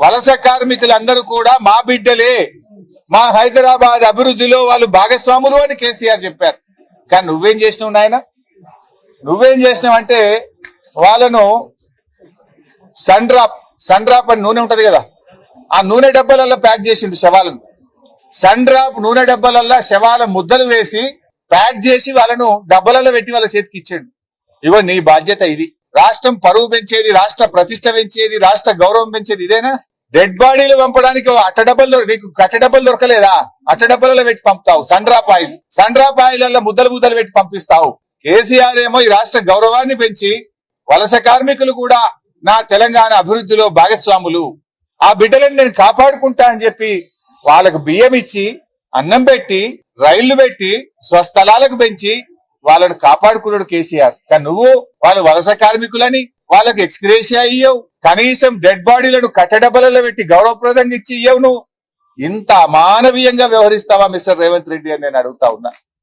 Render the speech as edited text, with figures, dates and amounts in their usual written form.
వలస కార్మికులందరూ కూడా మా బిడ్డలే, మా హైదరాబాద్ అభివృద్ధిలో వాళ్ళు భాగస్వాములు అని కేసీఆర్ చెప్పారు. కానీ నువ్వేం చేసినావు నాయన? నువ్వేం చేసినావు అంటే వాళ్ళను సన్ డ్రాప్ అని నూనె ఉంటది కదా, ఆ నూనె డబ్బాలలో ప్యాక్ చేసిండు శవాలను. సన్ డ్రాప్ నూనె డబ్బాలలో శవాల ముద్దలు వేసి ప్యాక్ చేసి వాళ్ళను డబ్బాలలో పెట్టి వాళ్ళ చేతికి ఇచ్చాడు. ఇవో నీ బాధ్యత ఇది. రాష్ట్రం పరువు పెంచేది, రాష్ట్ర ప్రతిష్ట పెంచేది, రాష్ట్ర గౌరవం పెంచేది ఇదేనా? డెడ్ బాడీలు పంపడానికి నీకు కట్టడబ్బలు దొరకలేదా? అట్టడబ్బలలో పెట్టి పంపుతావు. సన్ డ్రాప్ ఆయిల్ ముద్దలు పెట్టి పంపిస్తావు. కేసీఆర్ ఏమో ఈ రాష్ట్ర గౌరవాన్ని పెంచి వలస కార్మికులు కూడా నా తెలంగాణ అభివృద్ధిలో భాగస్వాములు, ఆ బిడ్డలను నేను కాపాడుకుంటా అని చెప్పి వాళ్ళకు బియ్యం ఇచ్చి, అన్నం పెట్టి, రైళ్లు పెట్టి, స్వస్థలాలకు పెంచి వాళ్ళను కాపాడుకున్నాడు కేసీఆర్. కానీ నువ్వు వాళ్ళు వలస కార్మికులని వాళ్ళకి ఎక్స్గ్రేషియా ఇయ్యవు, కనీసం డెడ్ బాడీలను కట్టడబ్బలలో పెట్టి గౌరవప్రదంగా ఇచ్చి ఇయ్యవు. నువ్వు ఇంత అమానవీయంగా వ్యవహరిస్తావా మిస్టర్ రేవంత్ రెడ్డి అని నేను అడుగుతా ఉన్నా.